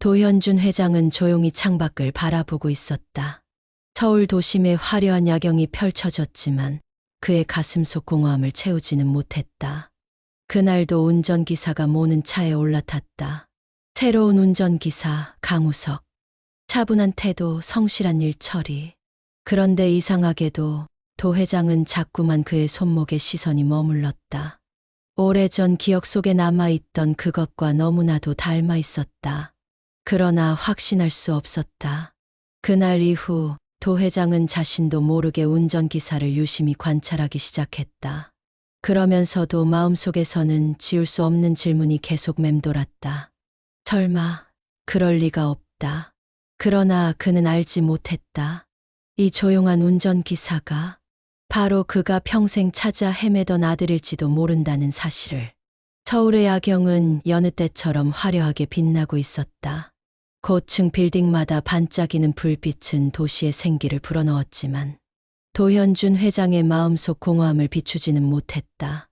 도현준 회장은 조용히 창밖을 바라보고 있었다. 서울 도심의 화려한 야경이 펼쳐졌지만 그의 가슴속 공허함을 채우지는 못했다. 그날도 운전기사가 모는 차에 올라탔다. 새로운 운전기사 강우석. 차분한 태도, 성실한 일 처리. 그런데 이상하게도 도 회장은 자꾸만 그의 손목에 시선이 머물렀다. 오래전 기억 속에 남아있던 그것과 너무나도 닮아 있었다. 그러나 확신할 수 없었다. 그날 이후 도 회장은 자신도 모르게 운전기사를 유심히 관찰하기 시작했다. 그러면서도 마음속에서는 지울 수 없는 질문이 계속 맴돌았다. 설마 그럴 리가 없다. 그러나 그는 알지 못했다. 이 조용한 운전기사가 바로 그가 평생 찾아 헤매던 아들일지도 모른다는 사실을. 서울의 야경은 여느 때처럼 화려하게 빛나고 있었다. 고층 빌딩마다 반짝이는 불빛은 도시의 생기를 불어넣었지만 도현준 회장의 마음속 공허함을 비추지는 못했다.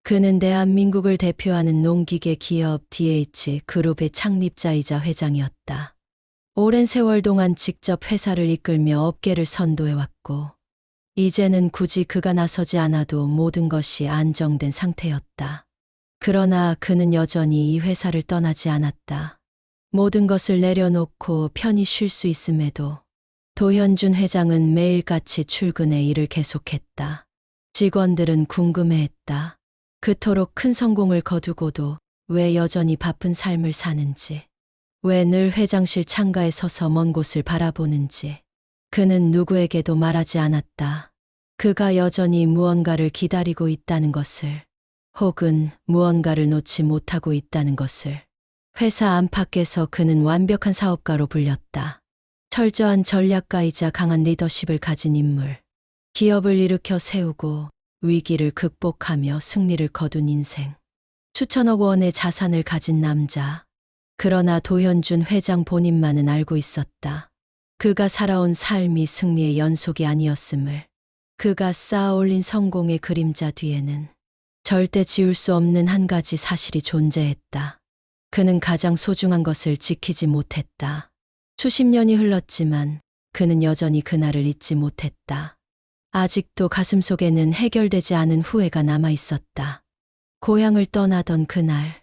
그는 대한민국을 대표하는 농기계 기업 DH 그룹의 창립자이자 회장이었다. 오랜 세월 동안 직접 회사를 이끌며 업계를 선도해왔고 이제는 굳이 그가 나서지 않아도 모든 것이 안정된 상태였다. 그러나 그는 여전히 이 회사를 떠나지 않았다. 모든 것을 내려놓고 편히 쉴 수 있음에도 도현준 회장은 매일같이 출근해 일을 계속했다. 직원들은 궁금해했다. 그토록 큰 성공을 거두고도 왜 여전히 바쁜 삶을 사는지, 왜 늘 회장실 창가에 서서 먼 곳을 바라보는지. 그는 누구에게도 말하지 않았다. 그가 여전히 무언가를 기다리고 있다는 것을, 혹은 무언가를 놓지 못하고 있다는 것을. 회사 안팎에서 그는 완벽한 사업가로 불렸다. 철저한 전략가이자 강한 리더십을 가진 인물. 기업을 일으켜 세우고 위기를 극복하며 승리를 거둔 인생. 수천억 원의 자산을 가진 남자. 그러나 도현준 회장 본인만은 알고 있었다. 그가 살아온 삶이 승리의 연속이 아니었음을. 그가 쌓아올린 성공의 그림자 뒤에는 절대 지울 수 없는 한 가지 사실이 존재했다. 그는 가장 소중한 것을 지키지 못했다. 수십 년이 흘렀지만 그는 여전히 그날을 잊지 못했다. 아직도 가슴속에는 해결되지 않은 후회가 남아 있었다. 고향을 떠나던 그날,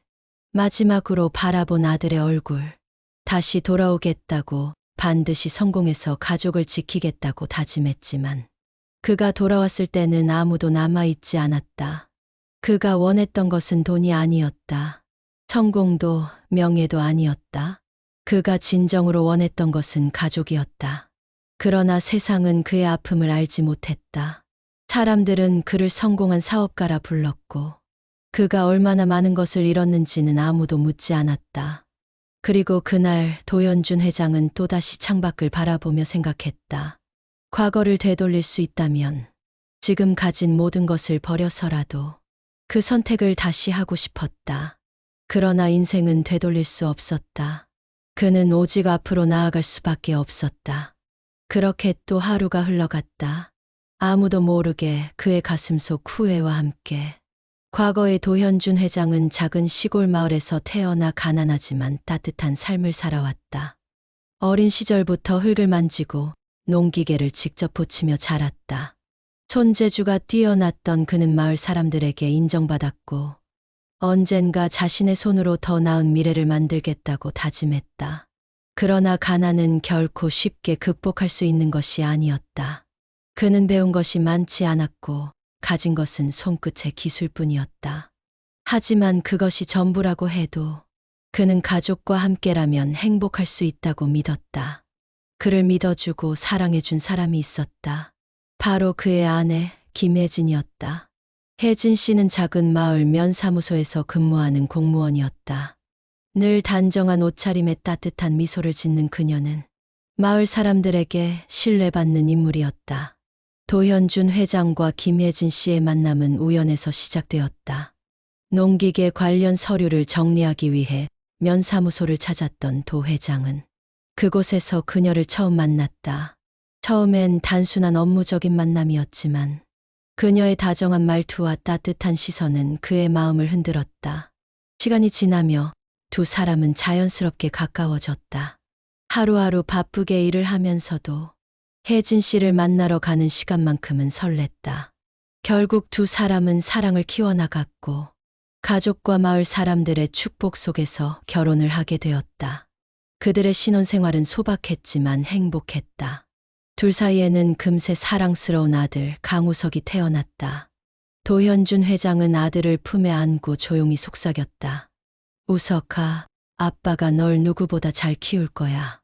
마지막으로 바라본 아들의 얼굴. 다시 돌아오겠다고, 반드시 성공해서 가족을 지키겠다고 다짐했지만 그가 돌아왔을 때는 아무도 남아있지 않았다. 그가 원했던 것은 돈이 아니었다. 성공도 명예도 아니었다. 그가 진정으로 원했던 것은 가족이었다. 그러나 세상은 그의 아픔을 알지 못했다. 사람들은 그를 성공한 사업가라 불렀고 그가 얼마나 많은 것을 잃었는지는 아무도 묻지 않았다. 그리고 그날 도현준 회장은 또다시 창밖을 바라보며 생각했다. 과거를 되돌릴 수 있다면 지금 가진 모든 것을 버려서라도 그 선택을 다시 하고 싶었다. 그러나 인생은 되돌릴 수 없었다. 그는 오직 앞으로 나아갈 수밖에 없었다. 그렇게 또 하루가 흘러갔다. 아무도 모르게 그의 가슴속 후회와 함께. 과거의 도현준 회장은 작은 시골 마을에서 태어나 가난하지만 따뜻한 삶을 살아왔다. 어린 시절부터 흙을 만지고 농기계를 직접 고치며 자랐다. 손재주가 뛰어났던 그는 마을 사람들에게 인정받았고 언젠가 자신의 손으로 더 나은 미래를 만들겠다고 다짐했다. 그러나 가난은 결코 쉽게 극복할 수 있는 것이 아니었다. 그는 배운 것이 많지 않았고 가진 것은 손끝의 기술뿐이었다. 하지만 그것이 전부라고 해도 그는 가족과 함께라면 행복할 수 있다고 믿었다. 그를 믿어주고 사랑해준 사람이 있었다. 바로 그의 아내 김혜진이었다. 혜진 씨는 작은 마을 면사무소에서 근무하는 공무원이었다. 늘 단정한 옷차림에 따뜻한 미소를 짓는 그녀는 마을 사람들에게 신뢰받는 인물이었다. 도현준 회장과 김혜진 씨의 만남은 우연에서 시작되었다. 농기계 관련 서류를 정리하기 위해 면사무소를 찾았던 도 회장은 그곳에서 그녀를 처음 만났다. 처음엔 단순한 업무적인 만남이었지만 그녀의 다정한 말투와 따뜻한 시선은 그의 마음을 흔들었다. 시간이 지나며 두 사람은 자연스럽게 가까워졌다. 하루하루 바쁘게 일을 하면서도 혜진 씨를 만나러 가는 시간만큼은 설렜다. 결국 두 사람은 사랑을 키워나갔고 가족과 마을 사람들의 축복 속에서 결혼을 하게 되었다. 그들의 신혼생활은 소박했지만 행복했다. 둘 사이에는 금세 사랑스러운 아들 강우석이 태어났다. 도현준 회장은 아들을 품에 안고 조용히 속삭였다. 우석아, 아빠가 널 누구보다 잘 키울 거야.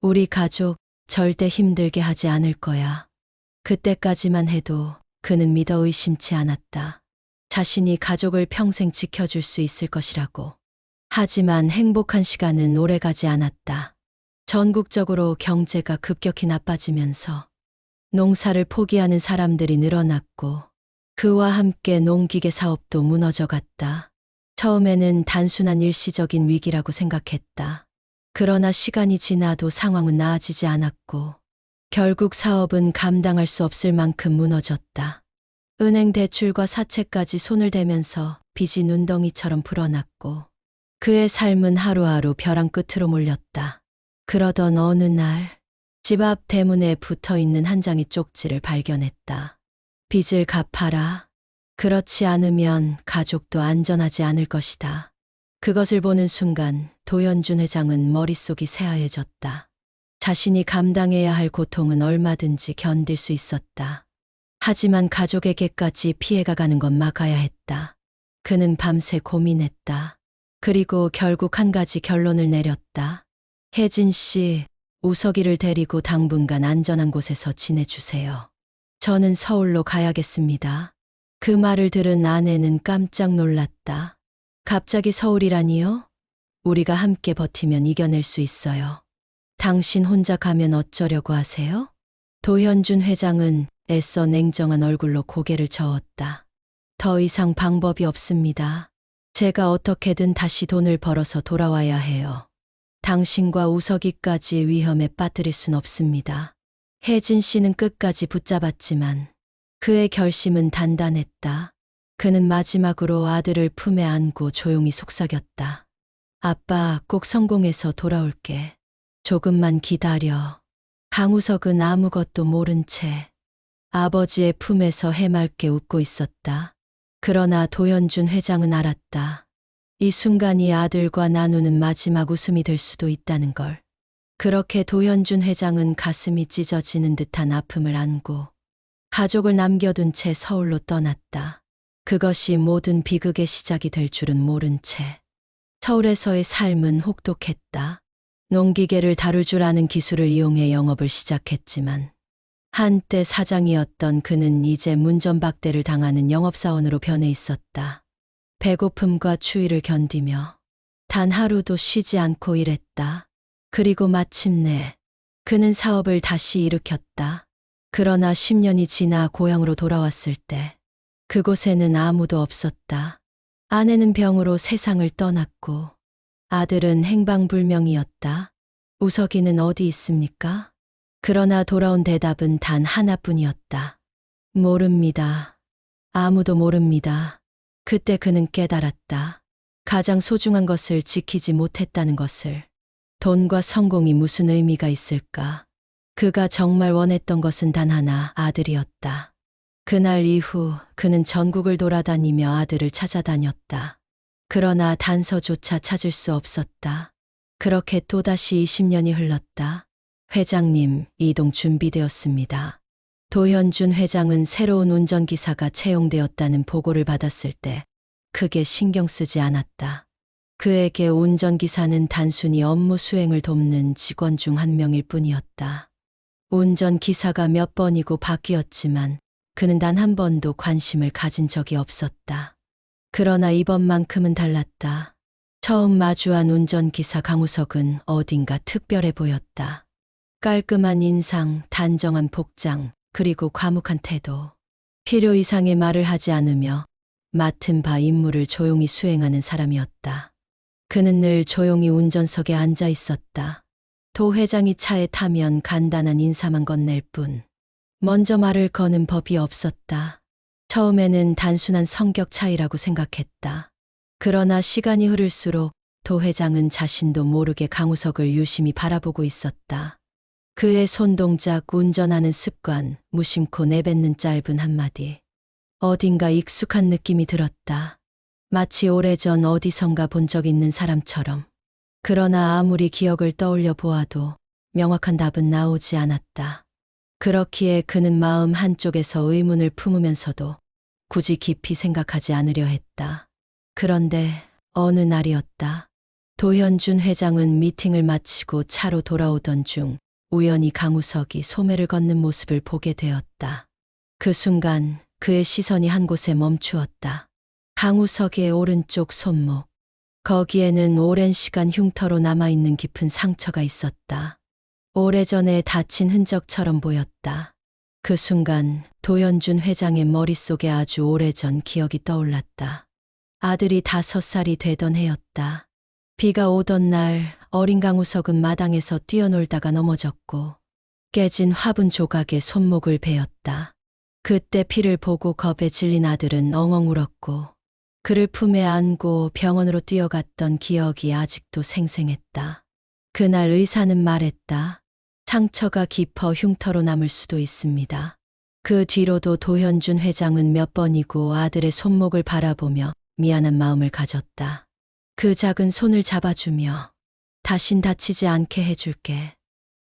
우리 가족 절대 힘들게 하지 않을 거야. 그때까지만 해도 그는 믿어 의심치 않았다. 자신이 가족을 평생 지켜줄 수 있을 것이라고. 하지만 행복한 시간은 오래가지 않았다. 전국적으로 경제가 급격히 나빠지면서 농사를 포기하는 사람들이 늘어났고 그와 함께 농기계 사업도 무너져갔다. 처음에는 단순한 일시적인 위기라고 생각했다. 그러나 시간이 지나도 상황은 나아지지 않았고 결국 사업은 감당할 수 없을 만큼 무너졌다. 은행 대출과 사채까지 손을 대면서 빚이 눈덩이처럼 불어났고 그의 삶은 하루하루 벼랑 끝으로 몰렸다. 그러던 어느 날 집 앞 대문에 붙어있는 한 장의 쪽지를 발견했다. 빚을 갚아라. 그렇지 않으면 가족도 안전하지 않을 것이다. 그것을 보는 순간 도현준 회장은 머릿속이 새하얘졌다. 자신이 감당해야 할 고통은 얼마든지 견딜 수 있었다. 하지만 가족에게까지 피해가 가는 건 막아야 했다. 그는 밤새 고민했다. 그리고 결국 한 가지 결론을 내렸다. 혜진 씨, 우석이를 데리고 당분간 안전한 곳에서 지내주세요. 저는 서울로 가야겠습니다. 그 말을 들은 아내는 깜짝 놀랐다. 갑자기 서울이라니요? 우리가 함께 버티면 이겨낼 수 있어요. 당신 혼자 가면 어쩌려고 하세요? 도현준 회장은 애써 냉정한 얼굴로 고개를 저었다. 더 이상 방법이 없습니다. 제가 어떻게든 다시 돈을 벌어서 돌아와야 해요. 당신과 우석이까지 위험에 빠뜨릴 순 없습니다. 혜진 씨는 끝까지 붙잡았지만 그의 결심은 단단했다. 그는 마지막으로 아들을 품에 안고 조용히 속삭였다. 아빠, 꼭 성공해서 돌아올게. 조금만 기다려. 강우석은 아무것도 모른 채 아버지의 품에서 해맑게 웃고 있었다. 그러나 도현준 회장은 알았다. 이 순간이 아들과 나누는 마지막 웃음이 될 수도 있다는 걸. 그렇게 도현준 회장은 가슴이 찢어지는 듯한 아픔을 안고 가족을 남겨둔 채 서울로 떠났다. 그것이 모든 비극의 시작이 될 줄은 모른 채. 서울에서의 삶은 혹독했다. 농기계를 다룰 줄 아는 기술을 이용해 영업을 시작했지만 한때 사장이었던 그는 이제 문전박대를 당하는 영업사원으로 변해 있었다. 배고픔과 추위를 견디며 단 하루도 쉬지 않고 일했다. 그리고 마침내 그는 사업을 다시 일으켰다. 그러나 10년이 지나 고향으로 돌아왔을 때 그곳에는 아무도 없었다. 아내는 병으로 세상을 떠났고 아들은 행방불명이었다. 우석이는 어디 있습니까? 그러나 돌아온 대답은 단 하나뿐이었다. 모릅니다. 아무도 모릅니다. 그때 그는 깨달았다. 가장 소중한 것을 지키지 못했다는 것을. 돈과 성공이 무슨 의미가 있을까? 그가 정말 원했던 것은 단 하나, 아들이었다. 그날 이후 그는 전국을 돌아다니며 아들을 찾아다녔다. 그러나 단서조차 찾을 수 없었다. 그렇게 또다시 20년이 흘렀다. 회장님, 이동 준비되었습니다. 도현준 회장은 새로운 운전기사가 채용되었다는 보고를 받았을 때 크게 신경 쓰지 않았다. 그에게 운전기사는 단순히 업무 수행을 돕는 직원 중 한 명일 뿐이었다. 운전기사가 몇 번이고 바뀌었지만 그는 단 한 번도 관심을 가진 적이 없었다. 그러나 이번만큼은 달랐다. 처음 마주한 운전기사 강우석은 어딘가 특별해 보였다. 깔끔한 인상, 단정한 복장, 그리고 과묵한 태도. 필요 이상의 말을 하지 않으며 맡은 바 임무를 조용히 수행하는 사람이었다. 그는 늘 조용히 운전석에 앉아 있었다. 도 회장이 차에 타면 간단한 인사만 건넬 뿐 먼저 말을 거는 법이 없었다. 처음에는 단순한 성격 차이라고 생각했다. 그러나 시간이 흐를수록 도 회장은 자신도 모르게 강우석을 유심히 바라보고 있었다. 그의 손동작, 운전하는 습관, 무심코 내뱉는 짧은 한마디. 어딘가 익숙한 느낌이 들었다. 마치 오래전 어디선가 본 적 있는 사람처럼. 그러나 아무리 기억을 떠올려 보아도 명확한 답은 나오지 않았다. 그렇기에 그는 마음 한쪽에서 의문을 품으면서도 굳이 깊이 생각하지 않으려 했다. 그런데 어느 날이었다. 도현준 회장은 미팅을 마치고 차로 돌아오던 중 우연히 강우석이 소매를 걷는 모습을 보게 되었다. 그 순간 그의 시선이 한 곳에 멈추었다. 강우석의 오른쪽 손목. 거기에는 오랜 시간 흉터로 남아있는 깊은 상처가 있었다. 오래전에 다친 흔적처럼 보였다. 그 순간 도현준 회장의 머릿속에 아주 오래전 기억이 떠올랐다. 아들이 5살이 되던 해였다. 비가 오던 날 어린 강우석은 마당에서 뛰어놀다가 넘어졌고 깨진 화분 조각에 손목을 베었다. 그때 피를 보고 겁에 질린 아들은 엉엉 울었고 그를 품에 안고 병원으로 뛰어갔던 기억이 아직도 생생했다. 그날 의사는 말했다. 상처가 깊어 흉터로 남을 수도 있습니다. 그 뒤로도 도현준 회장은 몇 번이고 아들의 손목을 바라보며 미안한 마음을 가졌다. 그 작은 손을 잡아주며 다신 다치지 않게 해줄게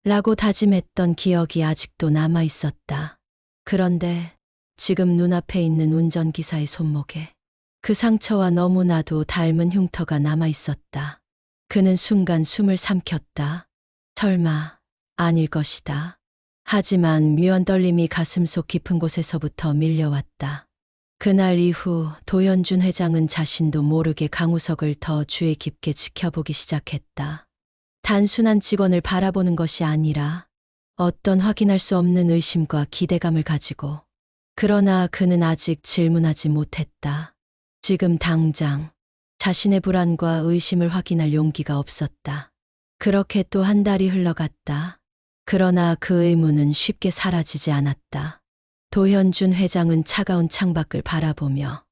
라고 다짐했던 기억이 아직도 남아 있었다. 그런데 지금 눈앞에 있는 운전기사의 손목에 그 상처와 너무나도 닮은 흉터가 남아 있었다. 그는 순간 숨을 삼켰다. 설마 아닐 것이다. 하지만 묘한 떨림이 가슴속 깊은 곳에서부터 밀려왔다. 그날 이후 도현준 회장은 자신도 모르게 강우석을 더 주의 깊게 지켜보기 시작했다. 단순한 직원을 바라보는 것이 아니라 어떤 확인할 수 없는 의심과 기대감을 가지고. 그러나 그는 아직 질문하지 못했다. 지금 당장 자신의 불안과 의심을 확인할 용기가 없었다. 그렇게 또 한 달이 흘러갔다. 그러나 그 의문은 쉽게 사라지지 않았다. 도현준 회장은 차가운 창밖을 바라보며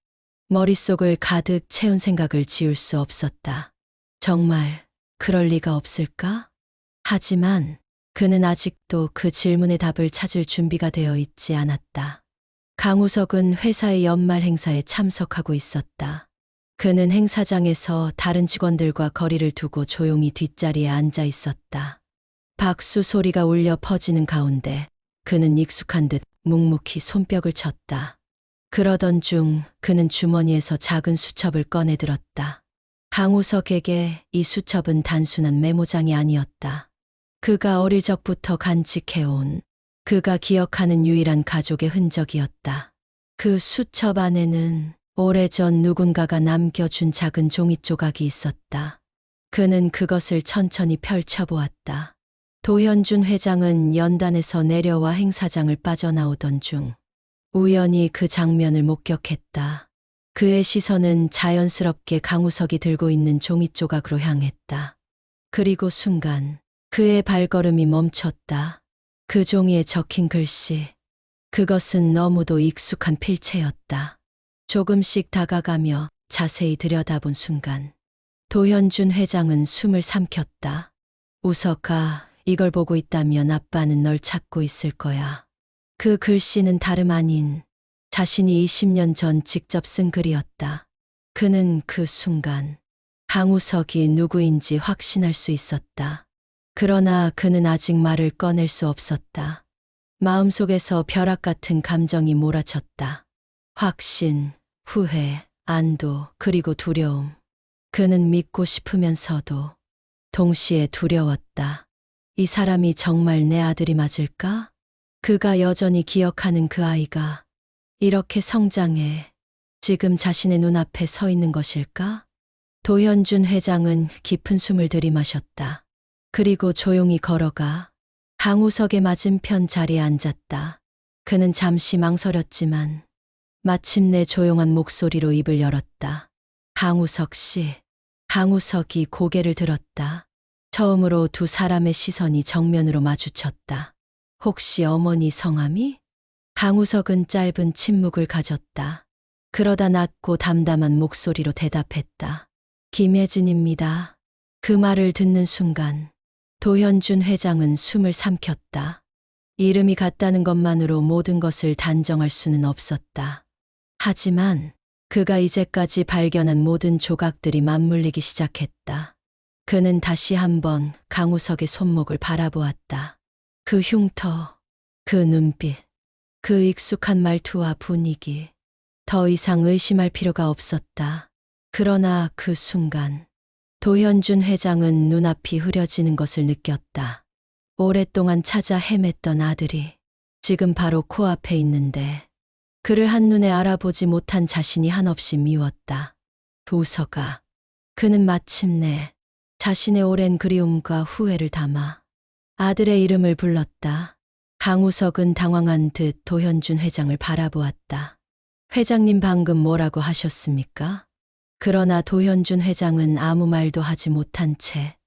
머릿속을 가득 채운 생각을 지울 수 없었다. 정말 그럴 리가 없을까? 하지만 그는 아직도 그 질문의 답을 찾을 준비가 되어 있지 않았다. 강우석은 회사의 연말 행사에 참석하고 있었다. 그는 행사장에서 다른 직원들과 거리를 두고 조용히 뒷자리에 앉아 있었다. 박수 소리가 울려 퍼지는 가운데 그는 익숙한 듯 묵묵히 손뼉을 쳤다. 그러던 중 그는 주머니에서 작은 수첩을 꺼내 들었다. 강우석에게 이 수첩은 단순한 메모장이 아니었다. 그가 어릴 적부터 간직해온, 그가 기억하는 유일한 가족의 흔적이었다. 그 수첩 안에는 오래전 누군가가 남겨준 작은 종이 조각이 있었다. 그는 그것을 천천히 펼쳐보았다. 도현준 회장은 연단에서 내려와 행사장을 빠져나오던 중 우연히 그 장면을 목격했다. 그의 시선은 자연스럽게 강우석이 들고 있는 종이 조각으로 향했다. 그리고 순간 그의 발걸음이 멈췄다. 그 종이에 적힌 글씨. 그것은 너무도 익숙한 필체였다. 조금씩 다가가며 자세히 들여다본 순간 도현준 회장은 숨을 삼켰다. 우석아, 이걸 보고 있다면 아빠는 널 찾고 있을 거야. 그 글씨는 다름 아닌 자신이 20년 전 직접 쓴 글이었다. 그는 그 순간 강우석이 누구인지 확신할 수 있었다. 그러나 그는 아직 말을 꺼낼 수 없었다. 마음속에서 벼락 같은 감정이 몰아쳤다. 확신, 후회, 안도, 그리고 두려움. 그는 믿고 싶으면서도 동시에 두려웠다. 이 사람이 정말 내 아들이 맞을까? 그가 여전히 기억하는 그 아이가 이렇게 성장해 지금 자신의 눈앞에 서 있는 것일까? 도현준 회장은 깊은 숨을 들이마셨다. 그리고 조용히 걸어가 강우석의 맞은편 자리에 앉았다. 그는 잠시 망설였지만 마침내 조용한 목소리로 입을 열었다. 강우석 씨. 강우석이 고개를 들었다. 처음으로 두 사람의 시선이 정면으로 마주쳤다. 혹시 어머니 성함이? 강우석은 짧은 침묵을 가졌다. 그러다 낮고 담담한 목소리로 대답했다. 김혜진입니다. 그 말을 듣는 순간 도현준 회장은 숨을 삼켰다. 이름이 같다는 것만으로 모든 것을 단정할 수는 없었다. 하지만 그가 이제까지 발견한 모든 조각들이 맞물리기 시작했다. 그는 다시 한번 강우석의 손목을 바라보았다. 그 흉터, 그 눈빛, 그 익숙한 말투와 분위기. 더 이상 의심할 필요가 없었다. 그러나 그 순간 도현준 회장은 눈앞이 흐려지는 것을 느꼈다. 오랫동안 찾아 헤맸던 아들이 지금 바로 코앞에 있는데 그를 한눈에 알아보지 못한 자신이 한없이 미웠다. 우석아. 그는 마침내 자신의 오랜 그리움과 후회를 담아 아들의 이름을 불렀다. 강우석은 당황한 듯 도현준 회장을 바라보았다. 회장님 방금 뭐라고 하셨습니까? 그러나 도현준 회장은 아무 말도 하지 못한 채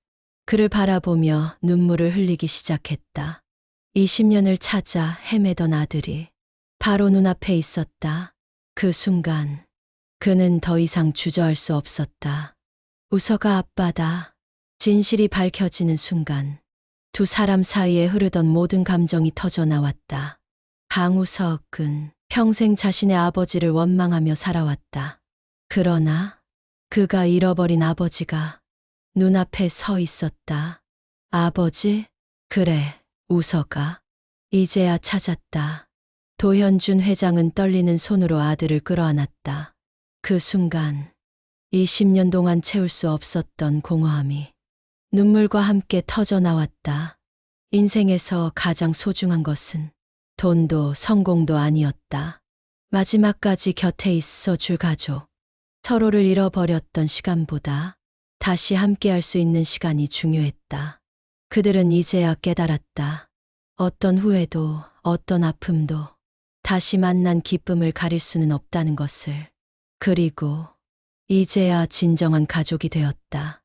그를 바라보며 눈물을 흘리기 시작했다. 20년을 찾아 헤매던 아들이 바로 눈앞에 있었다. 그 순간 그는 더 이상 주저할 수 없었다. 우서가 아빠다. 진실이 밝혀지는 순간 두 사람 사이에 흐르던 모든 감정이 터져 나왔다. 강우석은 평생 자신의 아버지를 원망하며 살아왔다. 그러나 그가 잃어버린 아버지가 눈앞에 서 있었다. 아버지? 그래, 우서가. 이제야 찾았다. 도현준 회장은 떨리는 손으로 아들을 끌어안았다. 그 순간 20년 동안 채울 수 없었던 공허함이 눈물과 함께 터져 나왔다. 인생에서 가장 소중한 것은 돈도 성공도 아니었다. 마지막까지 곁에 있어 줄 가족. 서로를 잃어버렸던 시간보다 다시 함께할 수 있는 시간이 중요했다. 그들은 이제야 깨달았다. 어떤 후회도 어떤 아픔도 다시 만난 기쁨을 가릴 수는 없다는 것을. 그리고 이제야 진정한 가족이 되었다.